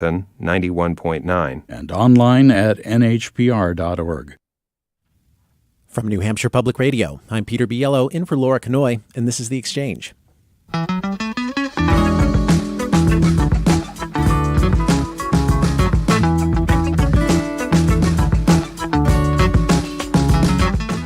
91.9. And online at NHPR.org. From New Hampshire Public Radio, I'm Peter Biello, in for Laura Kanoy, and this is The Exchange.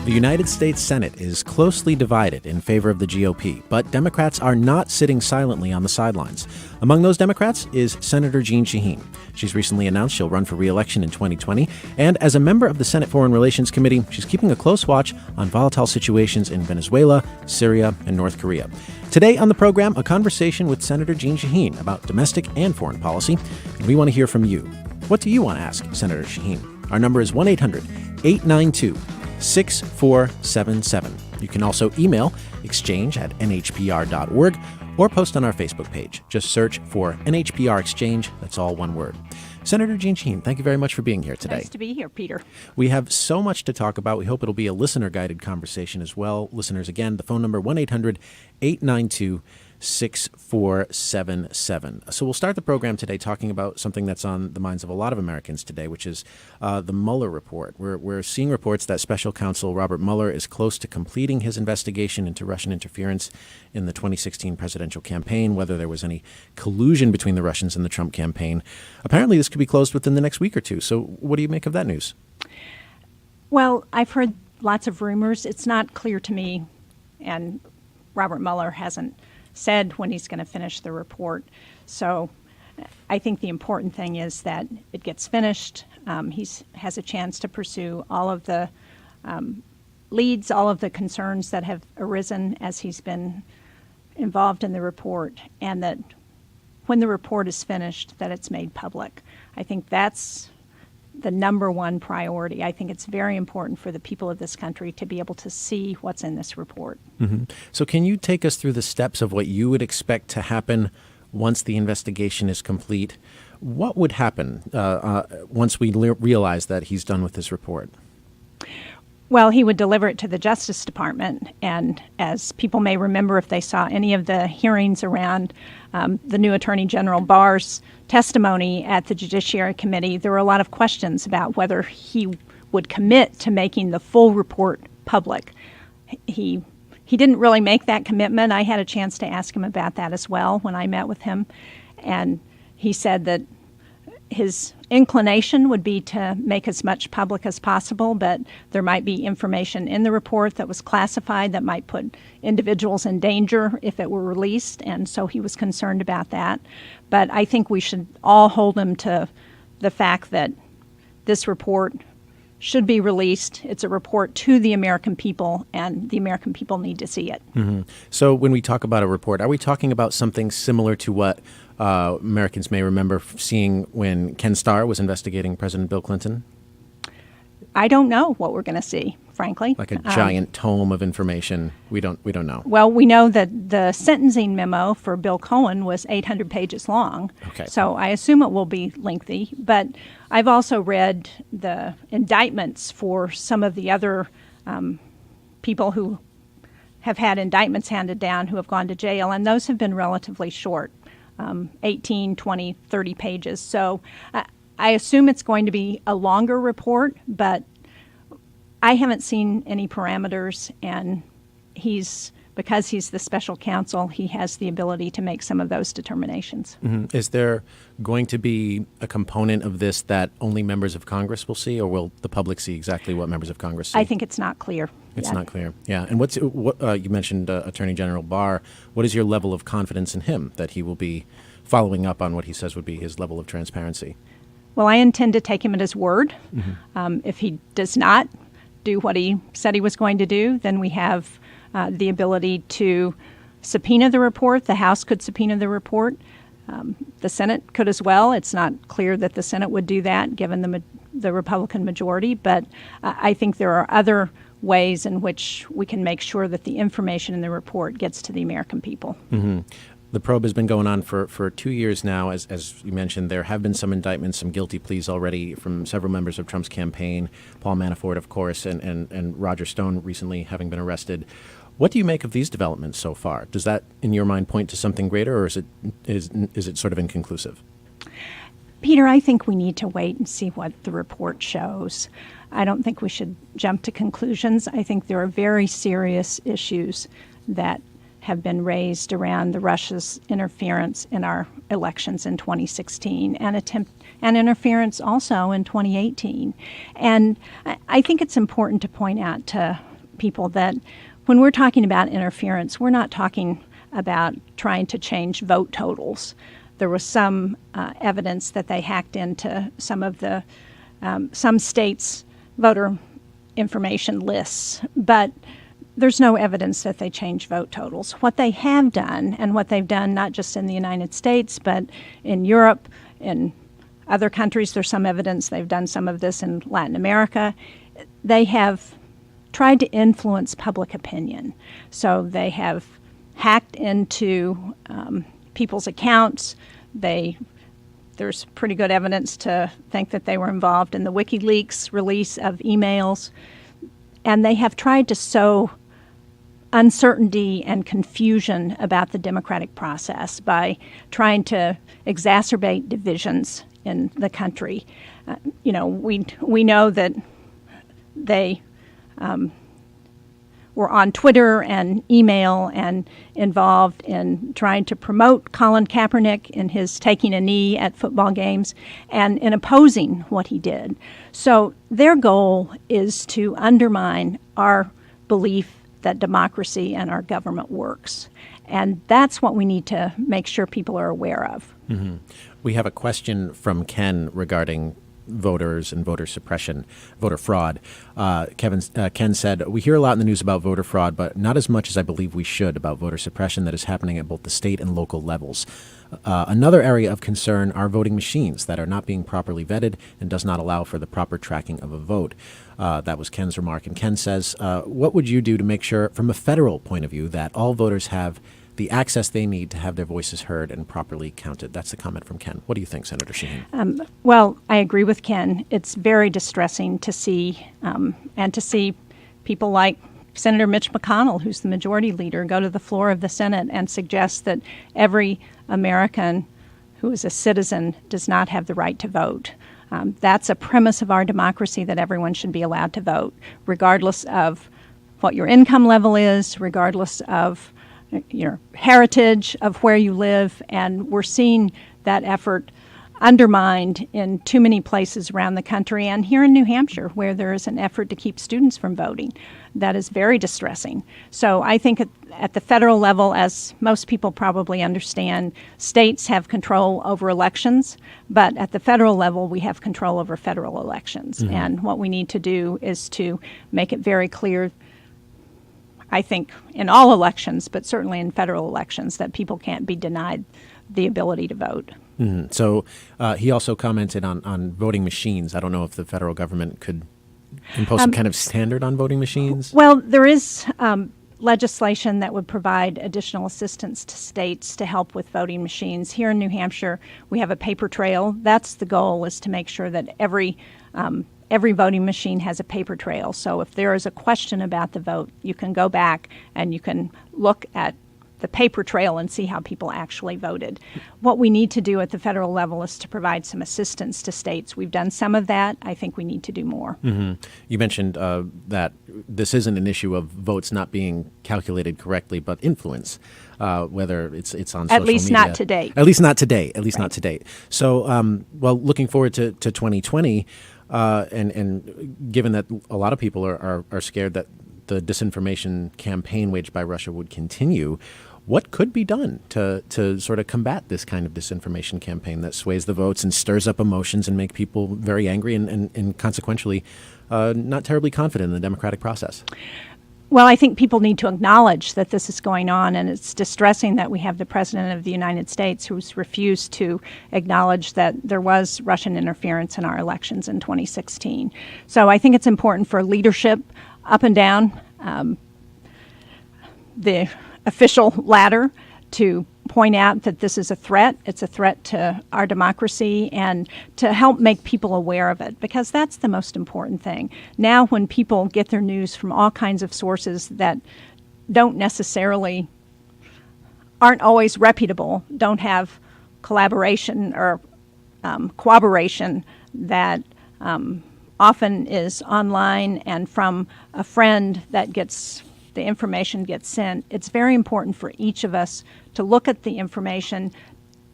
The United States Senate is closely divided in favor of the GOP, but Democrats are not sitting silently on the sidelines. Among those Democrats is Senator Jeanne Shaheen. She's recently announced she'll run for re-election in 2020, and as a member of the Senate Foreign Relations Committee, she's keeping a close watch on volatile situations in Venezuela, Syria, and North Korea. Today on the program, a conversation with Senator Jeanne Shaheen about domestic and foreign policy, and we want to hear from you. What do you want to ask Senator Shaheen? Our number is 1-800-892-6477. You can also email exchange@nhpr.org or post on our Facebook page. Just search for NHPR Exchange. That's all one word. Senator Jeanne Shaheen, thank you very much for being here today. Nice to be here, Peter. We have so much to talk about. We hope it'll be a listener-guided conversation as well. Listeners, again, the phone number 1-800-892-6477. So we'll start the program today talking about something that's on the minds of a lot of Americans today, which is the Mueller report. We're seeing reports that Special Counsel Robert Mueller is close to completing his investigation into Russian interference in the 2016 presidential campaign, whether there was any collusion between the Russians and the Trump campaign. Apparently, this could be closed within the next week or two. So what do you make of that news? Well, I've heard lots of rumors. It's not clear to me, and Robert Mueller hasn't said when he's going to finish the report. So I think the important thing is that it gets finished. He has a chance to pursue all of the leads, all of the concerns that have arisen as he's been involved in the report, and that when the report is finished, that it's made public. I think that's the number one priority. I think it's very important for the people of this country to be able to see what's in this report. Mm-hmm. So can you take us through the steps of what you would expect to happen once the investigation is complete? What would happen once we realize that he's done with this report? Well, he would deliver it to the Justice Department, and as people may remember if they saw any of the hearings around the new Attorney General Barr's testimony at the Judiciary Committee, there were a lot of questions about whether he would commit to making the full report public. He didn't really make that commitment. I had a chance to ask him about that as well when I met with him, and he said that his inclination would be to make as much public as possible, but there might be information in the report that was classified that might put individuals in danger if it were released, and so he was concerned about that. But I think we should all hold him to the fact that this report should be released. It's a report to the American people, and the American people need to see it. Mm-hmm. So when we talk about a report, are we talking about something similar to what Americans may remember seeing when Ken Starr was investigating President Bill Clinton? I don't know what we're going to see, frankly. Like a giant tome of information. We don't know. Well, we know that the sentencing memo for Bill Cohen was 800 pages long. Okay. So I assume it will be lengthy. But I've also read the indictments for some of the other people who have had indictments handed down who have gone to jail, and those have been relatively short. 18, 20, 30 pages. So I assume it's going to be a longer report, but I haven't seen any parameters, and because he's the special counsel, he has the ability to make some of those determinations. Mm-hmm. Is there going to be a component of this that only members of Congress will see, or will the public see exactly what members of Congress see? I think it's not clear. It's not clear. Yeah. And what you mentioned Attorney General Barr. What is your level of confidence in him that he will be following up on what he says would be his level of transparency? Well, I intend to take him at his word. Mm-hmm. If he does not do what he said he was going to do, then we have the ability to subpoena the report. The House could subpoena the report. The Senate could as well. It's not clear that the Senate would do that given the Republican majority, but I think there are other ways in which we can make sure that the information in the report gets to the American people. Mm-hmm. The probe has been going on for 2 years now. As you mentioned, there have been some indictments, some guilty pleas already from several members of Trump's campaign, Paul Manafort, of course, and Roger Stone recently having been arrested. What do you make of these developments so far? Does that, in your mind, point to something greater, or is it sort of inconclusive? Peter, I think we need to wait and see what the report shows. I don't think we should jump to conclusions. I think there are very serious issues that have been raised around Russia's interference in our elections in 2016 and interference also in 2018. And I think it's important to point out to people that when we're talking about interference, we're not talking about trying to change vote totals. There was some evidence that they hacked into some states' voter information lists, but there's no evidence that they changed vote totals. What they have done, and what they've done not just in the United States, but in Europe, in other countries, there's some evidence they've done some of this in Latin America, they have tried to influence public opinion. So they have hacked into people's accounts. There's pretty good evidence to think that they were involved in the WikiLeaks release of emails. And they have tried to sow uncertainty and confusion about the democratic process by trying to exacerbate divisions in the country. We know that they were on Twitter and email and involved in trying to promote Colin Kaepernick in his taking a knee at football games and in opposing what he did. So their goal is to undermine our belief that democracy and our government works. And that's what we need to make sure people are aware of. Mm-hmm. We have a question from Ken regarding voters and voter suppression, voter fraud. Ken said, we hear a lot in the news about voter fraud, but not as much as I believe we should about voter suppression that is happening at both the state and local levels. Another area of concern are voting machines that are not being properly vetted and does not allow for the proper tracking of a vote. That was Ken's remark. And Ken says, what would you do to make sure, from a federal point of view, that all voters have the access they need to have their voices heard and properly counted? That's the comment from Ken. What do you think, Senator Shaheen? Well, I agree with Ken. It's very distressing to see people like Senator Mitch McConnell, who's the majority leader, go to the floor of the Senate and suggest that every American who is a citizen does not have the right to vote. That's a premise of our democracy, that everyone should be allowed to vote, regardless of what your income level is, regardless of your heritage, of where you live. And we're seeing that effort undermined in too many places around the country, and here in New Hampshire, where there is an effort to keep students from voting. That is very distressing. So I think at the federal level, as most people probably understand, states have control over elections, but at the federal level, we have control over federal elections. Mm-hmm. And what we need to do is to make it very clear, I think, in all elections, but certainly in federal elections, that people can't be denied the ability to vote. Mm-hmm. So he also commented on voting machines. I don't know if the federal government could impose some kind of standard on voting machines. Well, there is legislation that would provide additional assistance to states to help with voting machines. Here in New Hampshire, we have a paper trail. That's the goal, is to make sure that every voting machine has a paper trail. So if there is a question about the vote, you can go back and you can look at the paper trail and see how people actually voted. What we need to do at the federal level is to provide some assistance to states. We've done some of that. I think we need to do more. Mm-hmm. You mentioned that this isn't an issue of votes not being calculated correctly, but influence, whether it's on social media. At least not to date. At least not today. At least not to date. So, looking forward to 2020, and given that a lot of people are scared that the disinformation campaign waged by Russia would continue, what could be done to sort of combat this kind of disinformation campaign that sways the votes and stirs up emotions and make people very angry and consequentially not terribly confident in the democratic process? Well, I think people need to acknowledge that this is going on, and it's distressing that we have the President of the United States who's refused to acknowledge that there was Russian interference in our elections in 2016. So I think it's important for leadership up and down the official ladder to point out that this is a threat. It's a threat to our democracy, and to help make people aware of it, because that's the most important thing. Now, when people get their news from all kinds of sources that aren't always reputable, don't have collaboration or corroboration that often is online and from a friend that the information gets sent. It's very important for each of us to look at the information,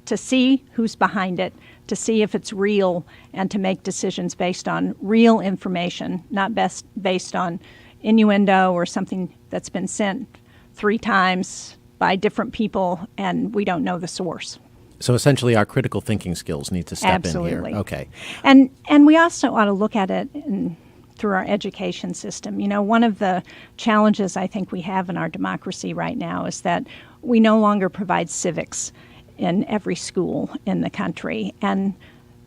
to see who's behind it, to see if it's real, and to make decisions based on real information, not based on innuendo or something that's been sent 3 times by different people and we don't know the source. So essentially our critical thinking skills need to step Absolutely. in here. Okay. And we also ought to look at it through our education system. You know, one of the challenges I think we have in our democracy right now is that we no longer provide civics in every school in the country. And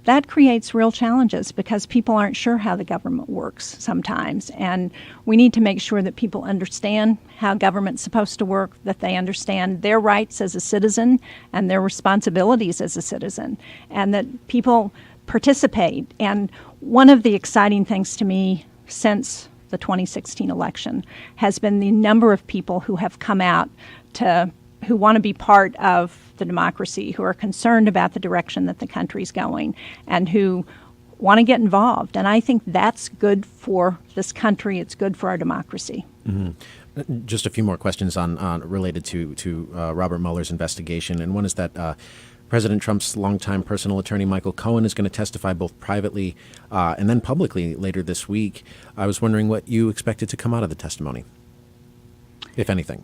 that creates real challenges because people aren't sure how the government works sometimes. And we need to make sure that people understand how government's supposed to work, that they understand their rights as a citizen and their responsibilities as a citizen, and that people participate. And one of the exciting things to me since the 2016 election has been the number of people who have come out who want to be part of the democracy, who are concerned about the direction that the country's going, and who want to get involved. And I think that's good for this country. It's good for our democracy. Mm-hmm. Just a few more questions on related to Robert Mueller's investigation. And one is that President Trump's longtime personal attorney, Michael Cohen, is going to testify both privately and then publicly later this week. I was wondering what you expected to come out of the testimony, if anything.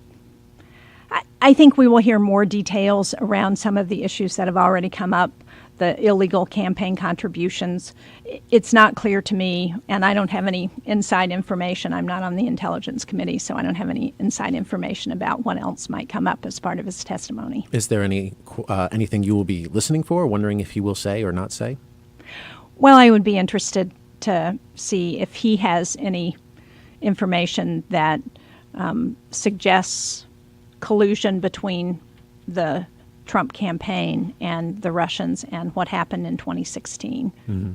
I think we will hear more details around some of the issues that have already come up, the illegal campaign contributions. It's not clear to me, and I don't have any inside information. I'm not on the Intelligence Committee, so I don't have any inside information about what else might come up as part of his testimony. Is there anything you will be listening for, wondering if he will say or not say? Well, I would be interested to see if he has any information that suggests collusion between the Trump campaign and the Russians and what happened in 2016. Mm-hmm.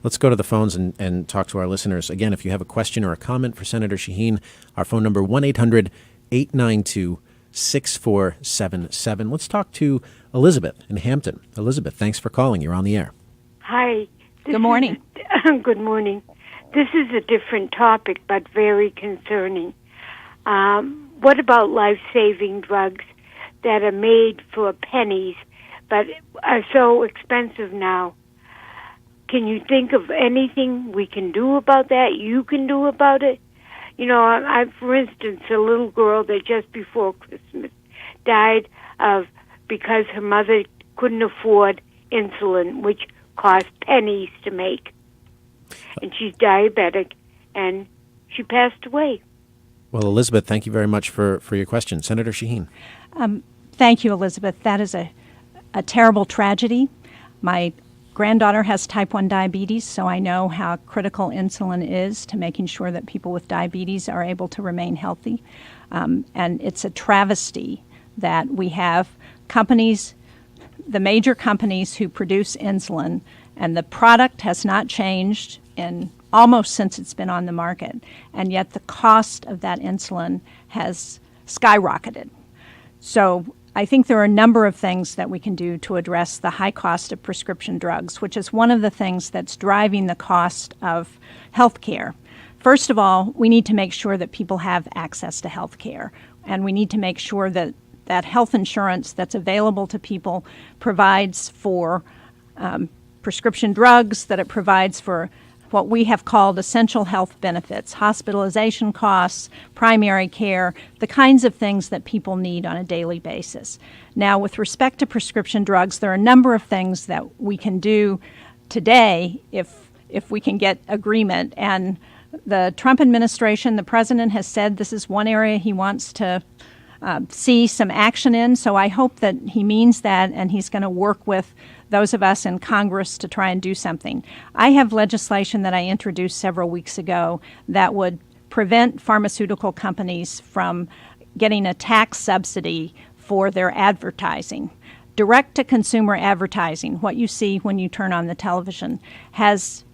Let's go to the phones and talk to our listeners. Again, if you have a question or a comment for Senator Shaheen, our phone number 1-800-892-6477. Let's talk to Elizabeth in Hampton. Elizabeth, thanks for calling. You're on the air. Hi. Good morning. Good morning. This is a different topic, but very concerning. What about life-saving drugs that are made for pennies but are so expensive now? Can you think of anything we can do about that, you can do about it? You know, I for instance, a little girl that just before Christmas died because her mother couldn't afford insulin, which cost pennies to make. And she's diabetic, and she passed away. Well, Elizabeth, thank you very much for your question. Senator Shaheen. Thank you, Elizabeth. That is a terrible tragedy. My granddaughter has type 1 diabetes, so I know how critical insulin is to making sure that people with diabetes are able to remain healthy. And it's a travesty that we have companies, the major companies who produce insulin, and the product has not changed in almost since it's been on the market, and yet the cost of that insulin has skyrocketed. So I think there are a number of things that we can do to address the high cost of prescription drugs, which is one of the things that's driving the cost of health care. First of all, we need to make sure that people have access to health care, and we need to make sure that that health insurance that's available to people provides for prescription drugs, that it provides for what we have called essential health benefits, hospitalization costs, primary care, the kinds of things that people need on a daily basis. Now, with respect to prescription drugs, there are a number of things that we can do today if we can get agreement. And the Trump administration, the president has said this is one area he wants to see some action in. So I hope that he means that, and he's going to work with those of us in Congress to try and do something. I have legislation that I introduced several weeks ago that would prevent pharmaceutical companies from getting a tax subsidy for their advertising. Direct-to-consumer advertising, what you see when you turn on the television, has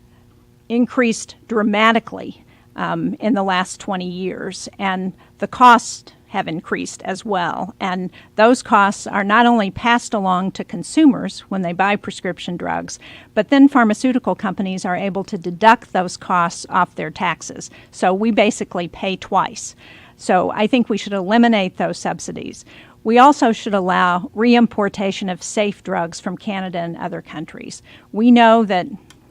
increased dramatically in the last 20 years, and the cost have increased as well. And those costs are not only passed along to consumers when they buy prescription drugs, but then pharmaceutical companies are able to deduct those costs off their taxes. So we basically pay twice. So I think we should eliminate those subsidies. We also should allow reimportation of safe drugs from Canada and other countries. We know that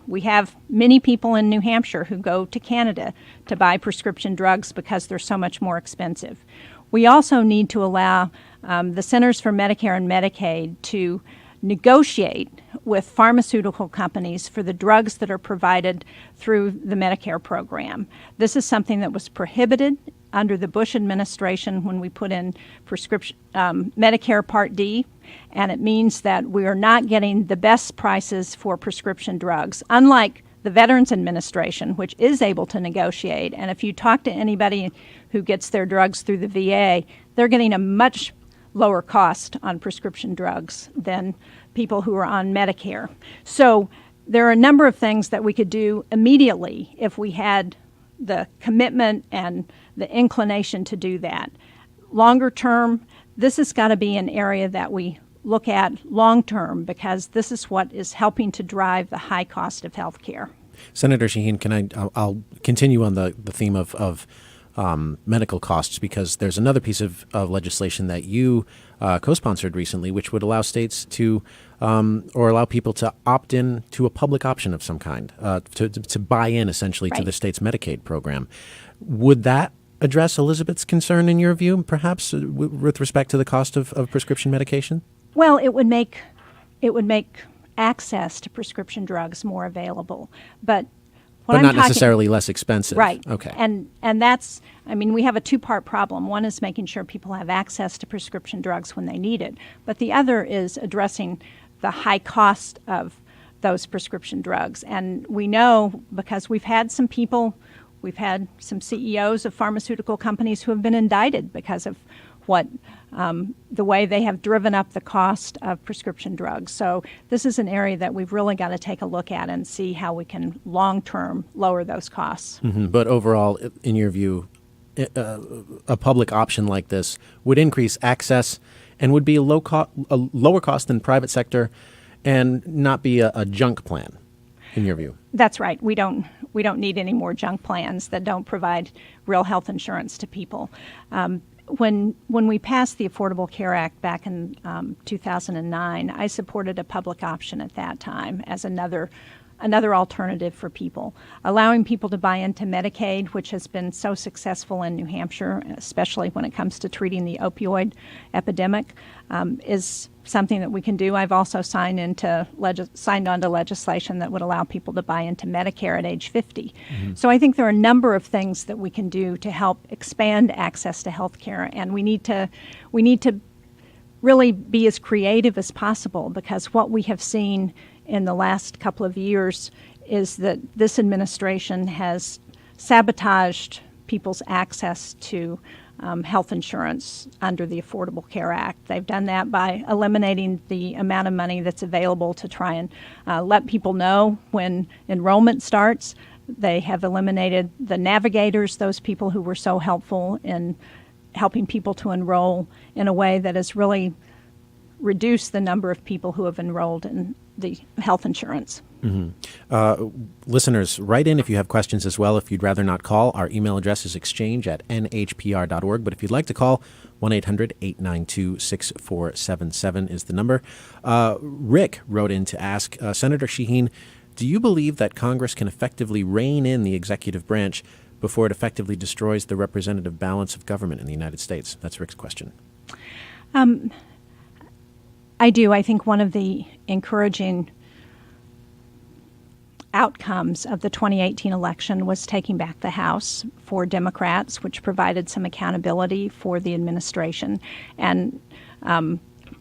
we have many people in New Hampshire who go to Canada to buy prescription drugs because they're so much more expensive. We also need to allow the Centers for Medicare and Medicaid to negotiate with pharmaceutical companies for the drugs that are provided through the Medicare program. This is something that was prohibited under the Bush administration when we put in prescription Medicare Part D, and it means that we are not getting the best prices for prescription drugs, unlike the Veterans Administration, which is able to negotiate. And if you talk to anybody who gets their drugs through the VA, they're getting a much lower cost on prescription drugs than people who are on Medicare. So there are a number of things that we could do immediately if we had the commitment and the inclination to do that. Longer term, this has got to be an area that we look at long term, because this is what is helping to drive the high cost of health care. Senator Shaheen, I'll continue on the theme of medical costs, because there's another piece of legislation that you co-sponsored recently, which would allow states to or allow people to opt in to a public option of some kind, to buy in essentially to the state's Medicaid program. Would that address Elizabeth's concern in your view, perhaps with respect to the cost of prescription medication? Well, it would make access to prescription drugs more available, but not necessarily less expensive. Right. Okay. And that's, I mean, we have a two-part problem. One is making sure people have access to prescription drugs when they need it, but the other is addressing the high cost of those prescription drugs. And we know, because we've had some CEOs of pharmaceutical companies who have been indicted because of the way they have driven up the cost of prescription drugs. So this is an area that we've really got to take a look at and see how we can long-term lower those costs. Mm-hmm. But overall, in your view, a public option like this would increase access and would be a lower cost than private sector, and not be a junk plan, in your view. That's right. We don't need any more junk plans that don't provide real health insurance to people. When we passed the Affordable Care Act back in 2009, I supported a public option at that time as another alternative for people, allowing people to buy into Medicaid, which has been so successful in New Hampshire, especially when it comes to treating the opioid epidemic, is something that we can do. I've also signed on to legislation that would allow people to buy into Medicare at age 50. Mm-hmm. So I think there are a number of things that we can do to help expand access to health care, and we need to really be as creative as possible, because what we have seen in the last couple of years is that this administration has sabotaged people's access to health insurance under the Affordable Care Act. They've done that by eliminating the amount of money that's available to try and let people know when enrollment starts. They have eliminated the navigators, those people who were so helpful in helping people to enroll, in a way that has really reduced the number of people who have enrolled in the health insurance. Mm-hmm. Listeners, write in if you have questions as well. If you'd rather not call, our email address is exchange@nhpr.org. But if you'd like to call, 1-800-892-6477 is the number. Rick wrote in to ask, Senator Shaheen, do you believe that Congress can effectively rein in the executive branch before it effectively destroys the representative balance of government in the United States? That's Rick's question. I do. I think one of the encouraging outcomes of the 2018 election was taking back the House for Democrats, which provided some accountability for the administration, and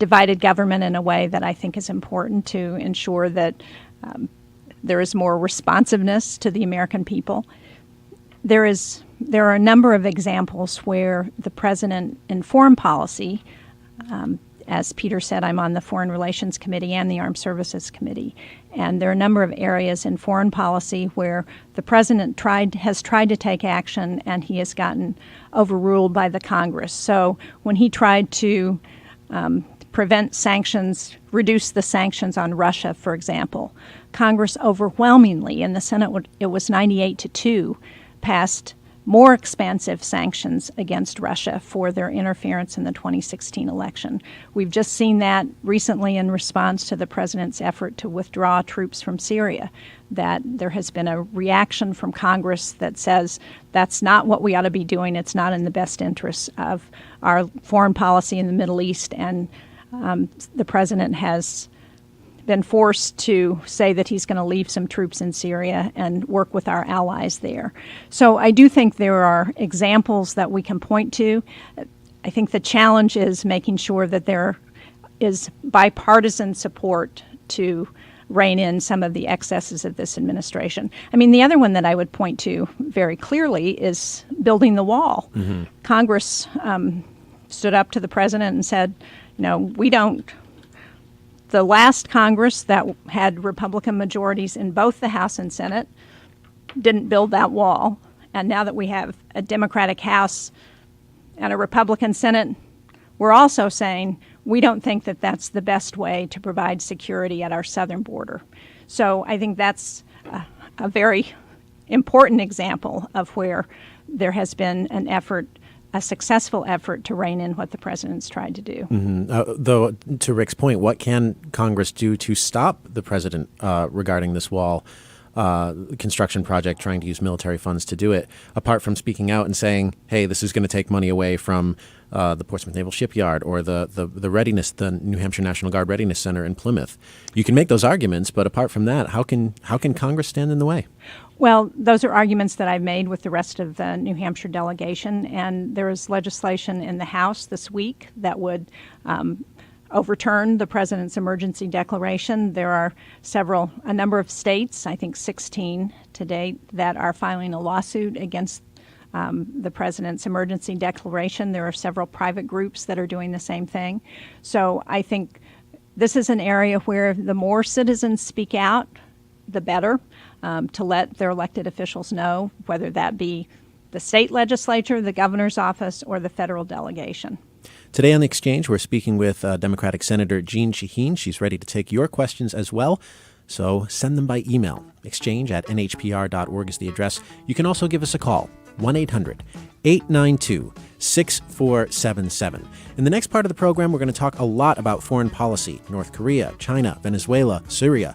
divided government in a way that I think is important to ensure that there is more responsiveness to the American people. There are a number of examples where the president in foreign policy, as Peter said, I'm on the Foreign Relations Committee and the Armed Services Committee. And there are a number of areas in foreign policy where the president has tried to take action, and he has gotten overruled by the Congress. So when he tried to prevent sanctions, reduce the sanctions on Russia, for example, Congress overwhelmingly, in the Senate it was 98-2, passed more expansive sanctions against Russia for their interference in the 2016 election. We've just seen that recently in response to the president's effort to withdraw troops from Syria, that there has been a reaction from Congress that says that's not what we ought to be doing. It's not in the best interests of our foreign policy in the Middle East, and the president has been forced to say that he's going to leave some troops in Syria and work with our allies there. So I do think there are examples that we can point to. I think the challenge is making sure that there is bipartisan support to rein in some of the excesses of this administration. I mean, the other one that I would point to very clearly is building the wall. Mm-hmm. Congress stood up to the president and said, the last Congress that had Republican majorities in both the House and Senate didn't build that wall. And now that we have a Democratic House and a Republican Senate, we're also saying we don't think that that's the best way to provide security at our southern border. So I think that's a very important example of where there has been an effort, a successful effort to rein in what the president's tried to do. Mm-hmm. Though, to Rick's point, what can Congress do to stop the president regarding this wall construction project, trying to use military funds to do it, apart from speaking out and saying, hey, this is going to take money away from the Portsmouth Naval Shipyard or the readiness, the New Hampshire National Guard Readiness Center in Plymouth? You can make those arguments, but apart from that, how can Congress stand in the way? Well, those are arguments that I've made with the rest of the New Hampshire delegation, and there is legislation in the House this week that would overturn the president's emergency declaration. There are a number of states, I think 16 to date, that are filing a lawsuit against the president's emergency declaration. There are several private groups that are doing the same thing. So I think this is an area where the more citizens speak out, the better, to let their elected officials know, whether that be the state legislature, the governor's office, or the federal delegation. Today on The Exchange, we're speaking with Democratic Senator Jeanne Shaheen. She's ready to take your questions as well, so send them by email. exchange@nhpr.org is the address. You can also give us a call, 1-800-892-6477. In the next part of the program, we're going to talk a lot about foreign policy, North Korea, China, Venezuela, Syria.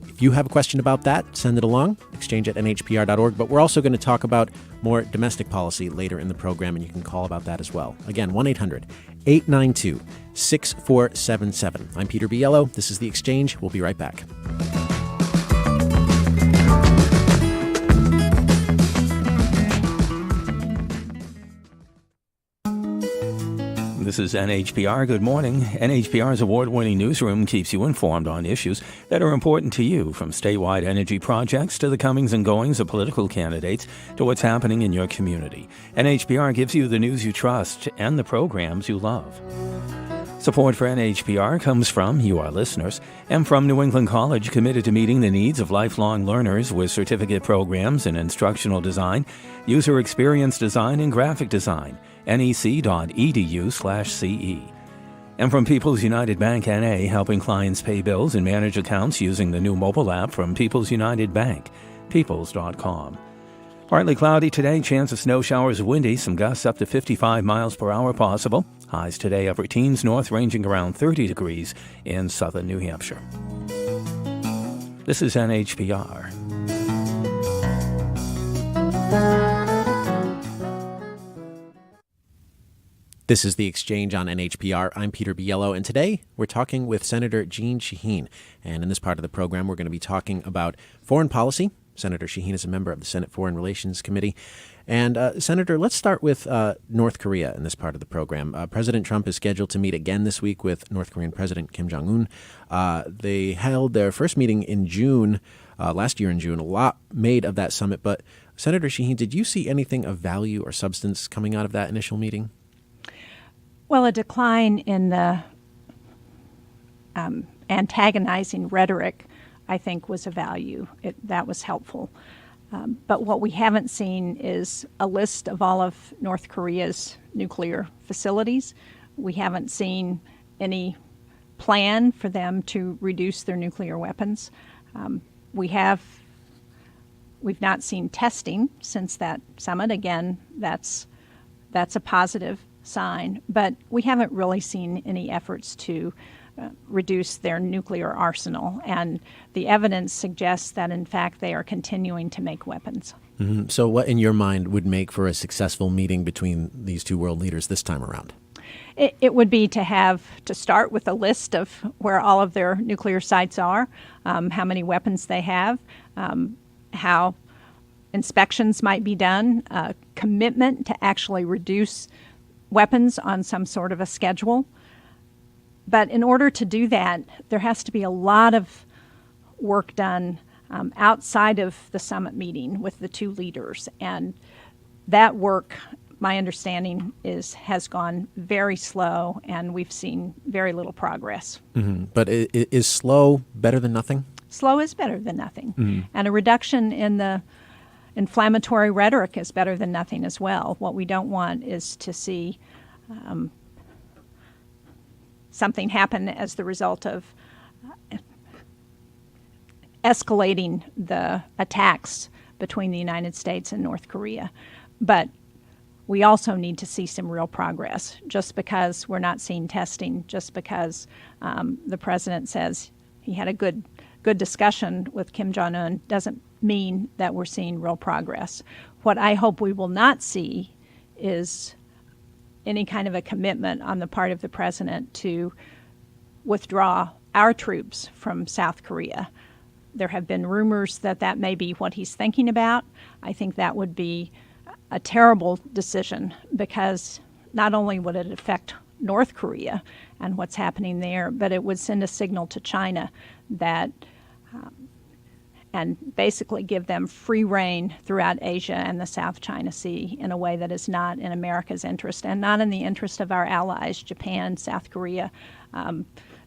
If you have a question about that, send it along, exchange@nhpr.org. But we're also going to talk about more domestic policy later in the program, and you can call about that as well. Again, 1-800-892-6477. I'm Peter Biello. This is The Exchange. We'll be right back. This is NHPR. Good morning. NHPR's award-winning newsroom keeps you informed on issues that are important to you, from statewide energy projects to the comings and goings of political candidates to what's happening in your community. NHPR gives you the news you trust and the programs you love. Support for NHPR comes from you, our listeners, and from New England College, committed to meeting the needs of lifelong learners with certificate programs in instructional design, user experience design, and graphic design. nec.edu/CE. And from People's United Bank N.A., helping clients pay bills and manage accounts using the new mobile app from People's United Bank, peoples.com. Partly cloudy today, chance of snow showers, windy, some gusts up to 55 miles per hour possible. Highs today upper teens north, ranging around 30 degrees in southern New Hampshire. This is NHPR. This is The Exchange on NHPR. I'm Peter Biello, and today we're talking with Senator Jeanne Shaheen. And in this part of the program, we're going to be talking about foreign policy. Senator Shaheen is a member of the Senate Foreign Relations Committee. And Senator, let's start with North Korea in this part of the program. President Trump is scheduled to meet again this week with North Korean President Kim Jong Un. They held their first meeting in June, last year in June. A lot made of that summit. But Senator Shaheen, did you see anything of value or substance coming out of that initial meeting? Well, a decline in the antagonizing rhetoric I think was a value. That was helpful. But what we haven't seen is a list of all of North Korea's nuclear facilities. We haven't seen any plan for them to reduce their nuclear weapons. We've not seen testing since that summit. Again, that's a positive sign. But we haven't really seen any efforts to reduce their nuclear arsenal. And the evidence suggests that, in fact, they are continuing to make weapons. Mm-hmm. So what, in your mind, would make for a successful meeting between these two world leaders this time around? It would be to start with a list of where all of their nuclear sites are, how many weapons they have, how inspections might be done, commitment to actually reduce weapons on some sort of a schedule. But in order to do that, there has to be a lot of work done outside of the summit meeting with the two leaders. And that work, my understanding, has gone very slow, and we've seen very little progress. Mm-hmm. But is slow better than nothing? Slow is better than nothing. Mm-hmm. And a reduction in the inflammatory rhetoric is better than nothing as well. What we don't want is to see something happen as the result of escalating the attacks between the United States and North Korea. But we also need to see some real progress. Just because we're not seeing testing, just because the president says he had a good discussion with Kim Jong Un, doesn't mean that we're seeing real progress. What I hope we will not see is any kind of a commitment on the part of the president to withdraw our troops from South Korea. There have been rumors that may be what he's thinking about. I think that would be a terrible decision, because not only would it affect North Korea and what's happening there, but it would send a signal to China that and basically give them free rein throughout Asia and the South China Sea in a way that is not in America's interest and not in the interest of our allies, Japan, South Korea,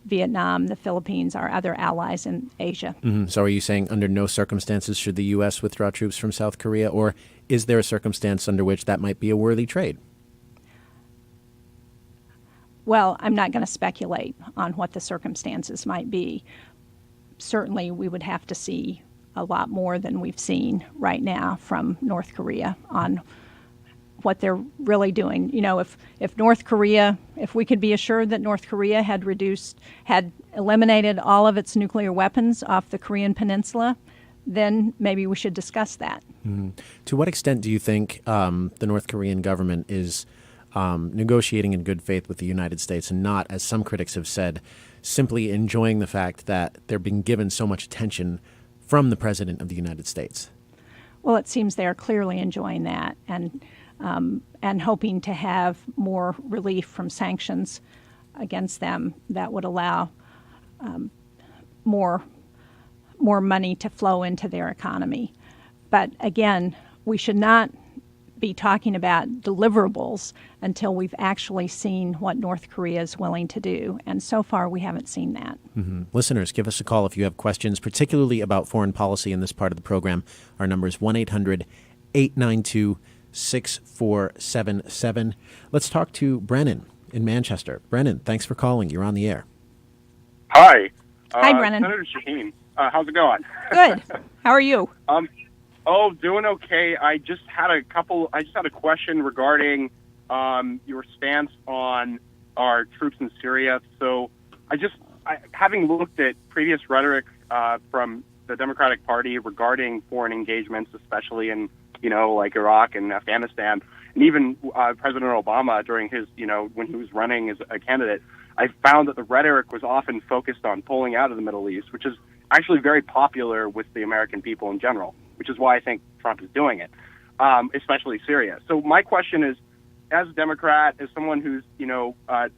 Vietnam, the Philippines, our other allies in Asia. Mm-hmm. So are you saying under no circumstances should the U.S. withdraw troops from South Korea, or is there a circumstance under which that might be a worthy trade? Well, I'm not going to speculate on what the circumstances might be. Certainly, we would have to see a lot more than we've seen right now from North Korea on what they're really doing. You know, if we could be assured that North Korea had eliminated all of its nuclear weapons off the Korean Peninsula, then maybe we should discuss that. Mm-hmm. To what extent do you think the North Korean government is negotiating in good faith with the United States and not, as some critics have said, simply enjoying the fact that they're being given so much attention from the President of the United States? Well, it seems they are clearly enjoying that and hoping to have more relief from sanctions against them that would allow more money to flow into their economy. But again, we should not be talking about deliverables until we've actually seen what North Korea is willing to do. And so far, we haven't seen that. Mm-hmm. Listeners, give us a call if you have questions, particularly about foreign policy in this part of the program. Our number is 1-800-892-6477. Let's talk to Brennan in Manchester. Brennan, thanks for calling. You're on the air. Hi. Hi, Brennan. Senator Shaheen. How's it going? Good. How are you? Doing okay. I just had a question regarding your stance on our troops in Syria. So having looked at previous rhetoric from the Democratic Party regarding foreign engagements, especially in, like Iraq and Afghanistan, and even President Obama during his, when he was running as a candidate, I found that the rhetoric was often focused on pulling out of the Middle East, which is actually very popular with the American people in general, which is why I think Trump is doing it, especially Syria. So my question is, as a Democrat, as someone who's, as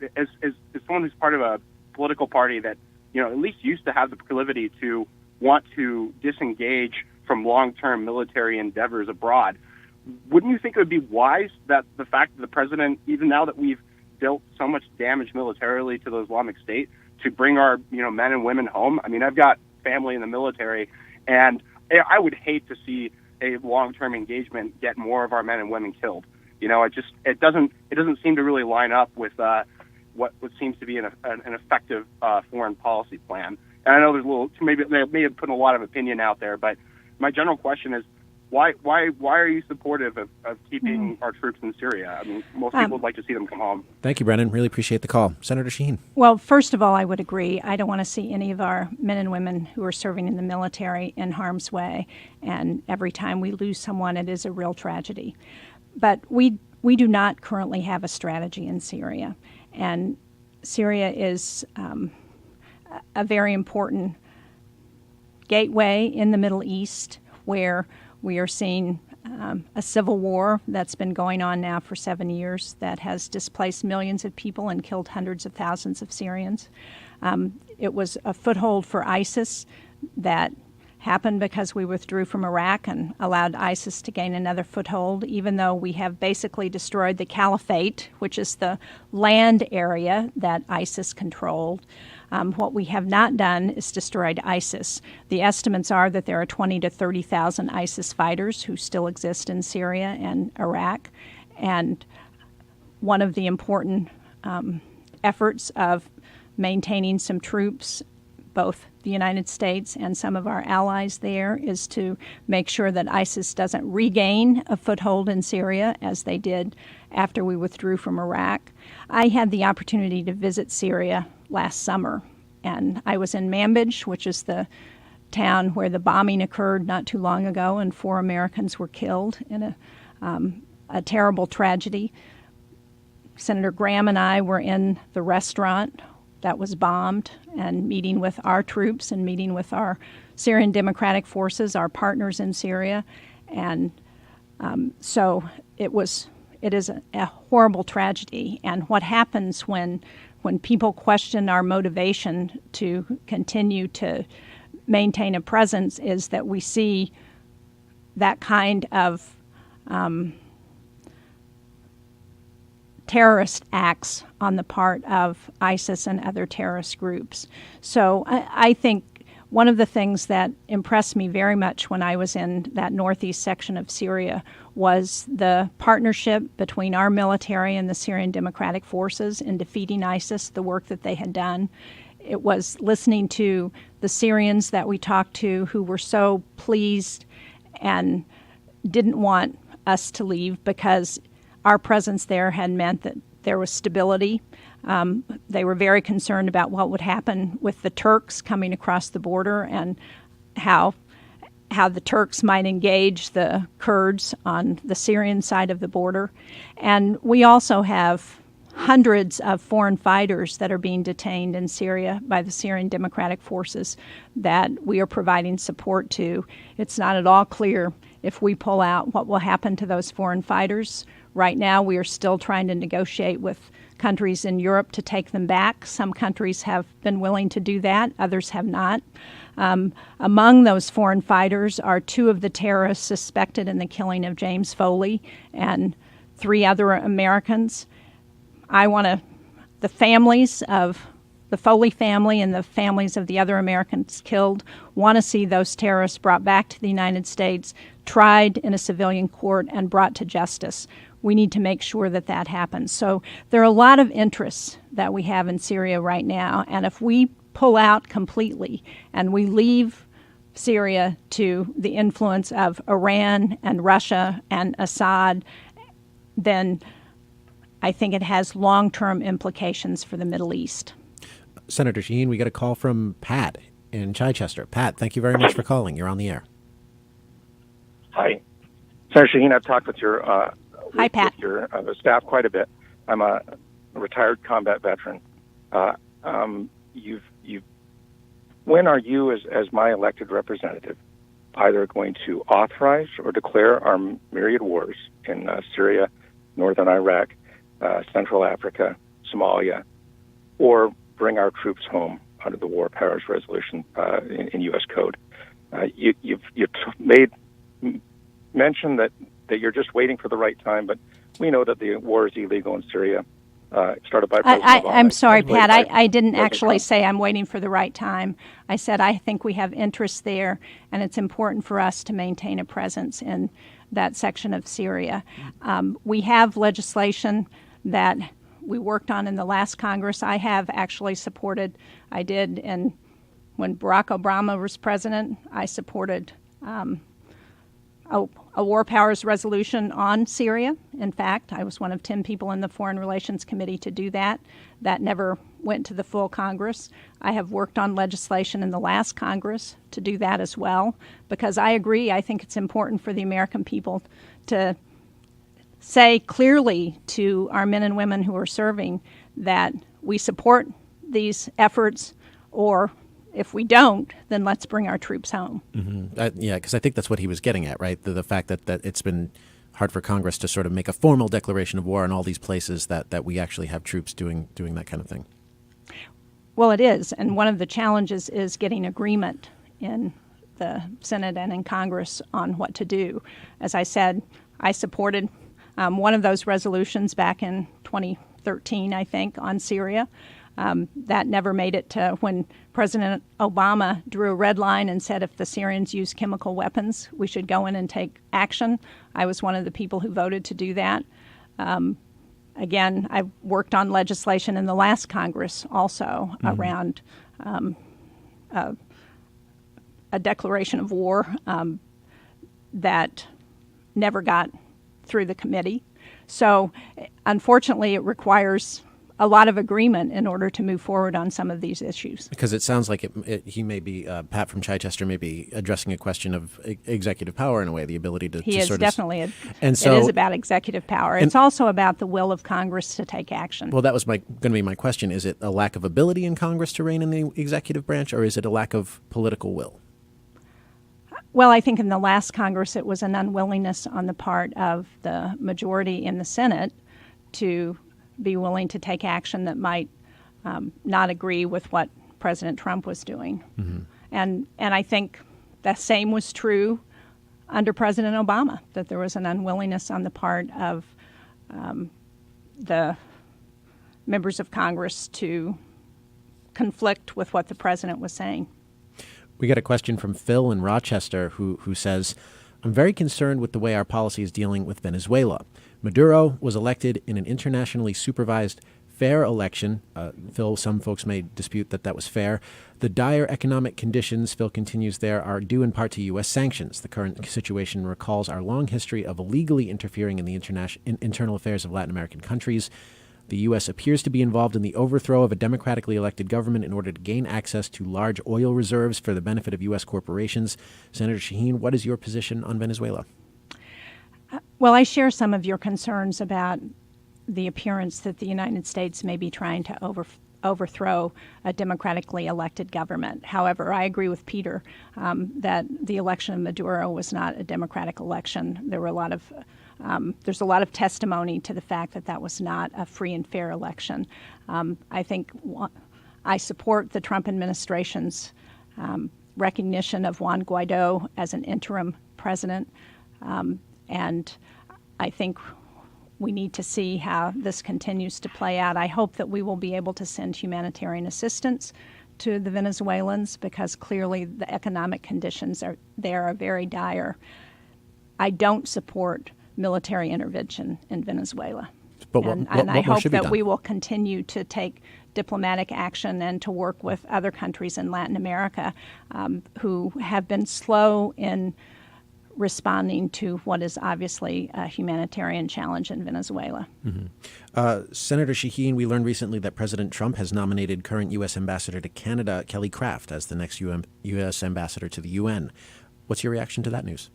someone who's part of a political party that, at least used to have the proclivity to want to disengage from long-term military endeavors abroad, wouldn't you think it would be wise that the fact that the president, even now that we've dealt so much damage militarily to the Islamic State, to bring our, men and women home? I mean, I've got family in the military, and I would hate to see a long-term engagement get more of our men and women killed. It doesn't seem to really line up with what seems to be an effective foreign policy plan. And I know they may have put a lot of opinion out there, but my general question is, why are you supportive of keeping our troops in Syria? I mean, most people would like to see them come home. Thank you, Brennan. Really appreciate the call. Senator Shaheen. Well, first of all, I would agree. I don't want to see any of our men and women who are serving in the military in harm's way. And every time we lose someone, it is a real tragedy. But we do not currently have a strategy in Syria. And Syria is a very important gateway in the Middle East, where we are seeing a civil war that's been going on now for 7 years that has displaced millions of people and killed hundreds of thousands of Syrians. It was a foothold for ISIS that happened because we withdrew from Iraq and allowed ISIS to gain another foothold, even though we have basically destroyed the caliphate, which is the land area that ISIS controlled. What we have not done is destroyed ISIS. The estimates are that there are 20 to 30,000 ISIS fighters who still exist in Syria and Iraq. And one of the important efforts of maintaining some troops, both the United States and some of our allies there, is to make sure that ISIS doesn't regain a foothold in Syria as they did after we withdrew from Iraq. I had the opportunity to visit Syria last summer, and I was in Manbij, which is the town where the bombing occurred not too long ago, and 4 Americans were killed in a terrible tragedy. Senator Graham and I were in the restaurant that was bombed and meeting with our troops and meeting with our Syrian Democratic Forces, our partners in Syria. And so it is a horrible tragedy. And what happens when people question our motivation to continue to maintain a presence is that we see that kind of terrorist acts on the part of ISIS and other terrorist groups. So I think one of the things that impressed me very much when I was in that northeast section of Syria was the partnership between our military and the Syrian Democratic Forces in defeating ISIS, the work that they had done. It was listening to the Syrians that we talked to who were so pleased and didn't want us to leave because our presence there had meant that there was stability. They were very concerned about what would happen with the Turks coming across the border and how the Turks might engage the Kurds on the Syrian side of the border. And we also have hundreds of foreign fighters that are being detained in Syria by the Syrian Democratic Forces that we are providing support to. It's not at all clear if we pull out what will happen to those foreign fighters. Right now, we are still trying to negotiate with countries in Europe to take them back. Some countries have been willing to do that, others have not. Among those foreign fighters are 2 of the terrorists suspected in the killing of James Foley and 3 other Americans. The families of the Foley family and the families of the other Americans killed want to see those terrorists brought back to the United States, tried in a civilian court, and brought to justice. We need to make sure that that happens. So there are a lot of interests that we have in Syria right now, and if we pull out completely and we leave Syria to the influence of Iran and Russia and Assad, then I think it has long-term implications for the Middle East. Senator Shaheen, we got a call from Pat in Chichester. Pat, thank you very much for calling. You're on the air. Hi. Senator Shaheen, I've talked with your Hi, Pat. with your staff quite a bit. I'm a retired combat veteran. When are you, as my elected representative, either going to authorize or declare our myriad wars in Syria, northern Iraq, Central Africa, Somalia, or bring our troops home under the War Powers Resolution in U.S. Code? You've made mention that you're just waiting for the right time, but we know that the war is illegal in Syria. started by President Obama. I'm sorry, Pat. I didn't President actually Trump. say I'm waiting for the right time. I said I think we have interest there, and it's important for us to maintain a presence in that section of Syria. We have legislation that we worked on in the last Congress. I have actually supported, I did, and when Barack Obama was president, I supported a war powers resolution on Syria. In fact, I was one of 10 people in the Foreign Relations Committee to do that. That never went to the full Congress. I have worked on legislation in the last Congress to do that as well, because I agree, I think it's important for the American people to say clearly to our men and women who are serving that we support these efforts, or if we don't, then let's bring our troops home. Mm-hmm. Yeah, because I think that's what he was getting at, right? The fact that it's been hard for Congress to sort of make a formal declaration of war in all these places that we actually have troops doing that kind of thing. Well, it is, and one of the challenges is getting agreement in the Senate and in Congress on what to do. As I said, I supported one of those resolutions back in 2013, I think, on Syria. That never made it to when President Obama drew a red line and said if the Syrians use chemical weapons, we should go in and take action. I was one of the people who voted to do that. Again, I worked on legislation in the last Congress also around a declaration of war that never got through the committee. So unfortunately, it requires a lot of agreement in order to move forward on some of these issues. Because it sounds like he may be, Pat from Chichester may be addressing a question of executive power in a way, the ability to He is sort definitely, of... it is about executive power. It's also about the will of Congress to take action. Well, that was going to be my question. Is it a lack of ability in Congress to rein in the executive branch, or is it a lack of political will? Well, I think in the last Congress it was an unwillingness on the part of the majority in the Senate to be willing to take action that might not agree with what President Trump was doing. Mm-hmm. And I think the same was true under President Obama, that there was an unwillingness on the part of the members of Congress to conflict with what the president was saying. We got a question from Phil in Rochester who says, I'm very concerned with the way our policy is dealing with Venezuela. Maduro was elected in an internationally supervised, fair election. Phil, some folks may dispute that was fair. The dire economic conditions, Phil continues there, are due in part to U.S. sanctions. The current situation recalls our long history of illegally interfering in the internal affairs of Latin American countries. The U.S. appears to be involved in the overthrow of a democratically elected government in order to gain access to large oil reserves for the benefit of U.S. corporations. Senator Shaheen, what is your position on Venezuela? Well, I share some of your concerns about the appearance that the United States may be trying to overthrow a democratically elected government. However, I agree with Peter that the election of Maduro was not a democratic election. There were there's a lot of testimony to the fact that was not a free and fair election. I think I support the Trump administration's recognition of Juan Guaido as an interim president. And I think we need to see how this continues to play out. I hope that we will be able to send humanitarian assistance to the Venezuelans because clearly the economic conditions are very dire. I don't support military intervention in Venezuela. But I hope that we will continue to take diplomatic action and to work with other countries in Latin America who have been slow in responding to what is obviously a humanitarian challenge in Venezuela. Mm-hmm. Senator Shaheen, we learned recently that President Trump has nominated current U.S. Ambassador to Canada, Kelly Craft, as the next U.S. Ambassador to the UN. What's your reaction to that news?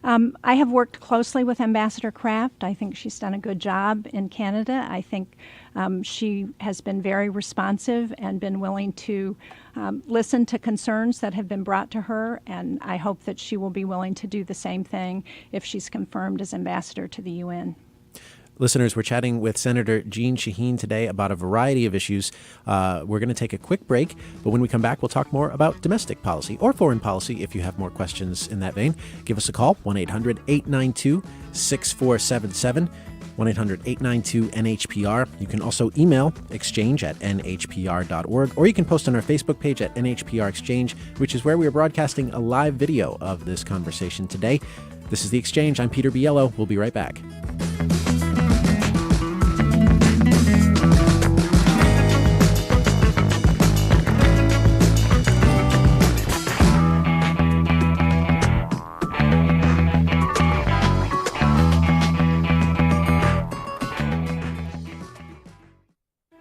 I have worked closely with Ambassador Craft. I think she's done a good job in Canada. I think she has been very responsive and been willing to listen to concerns that have been brought to her, and I hope that she will be willing to do the same thing if she's confirmed as ambassador to the UN. Listeners, we're chatting with Senator Jeanne Shaheen today about a variety of issues. We're going to take a quick break, but when we come back, we'll talk more about domestic policy or foreign policy. If you have more questions in that vein, give us a call, 1-800-892-6477. 1-800-892-NHPR. You can also email exchange@nhpr.org, or you can post on our Facebook page at NHPR Exchange, which is where we are broadcasting a live video of this conversation today. This is The Exchange. I'm Peter Biello. We'll be right back.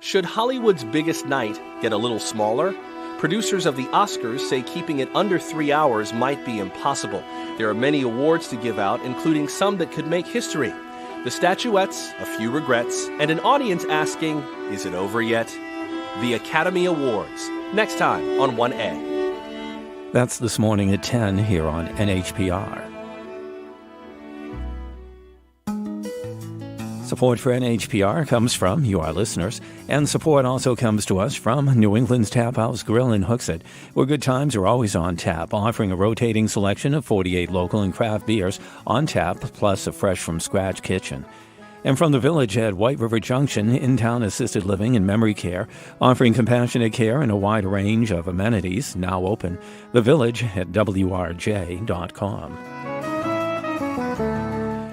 Should Hollywood's biggest night get a little smaller? Producers of the Oscars say keeping it under 3 hours might be impossible. There are many awards to give out, including some that could make history. The statuettes, a few regrets, and an audience asking, is it over yet? The Academy Awards, next time on 1A. That's this morning at 10 here on NHPR. Support for NHPR comes from you, our listeners, and support also comes to us from New England's Tap House Grill in Hooksett, where good times are always on tap, offering a rotating selection of 48 local and craft beers on tap, plus a fresh-from-scratch kitchen. And from the Village at White River Junction, in-town assisted living and memory care, offering compassionate care and a wide range of amenities, now open. The Village at WRJ.com.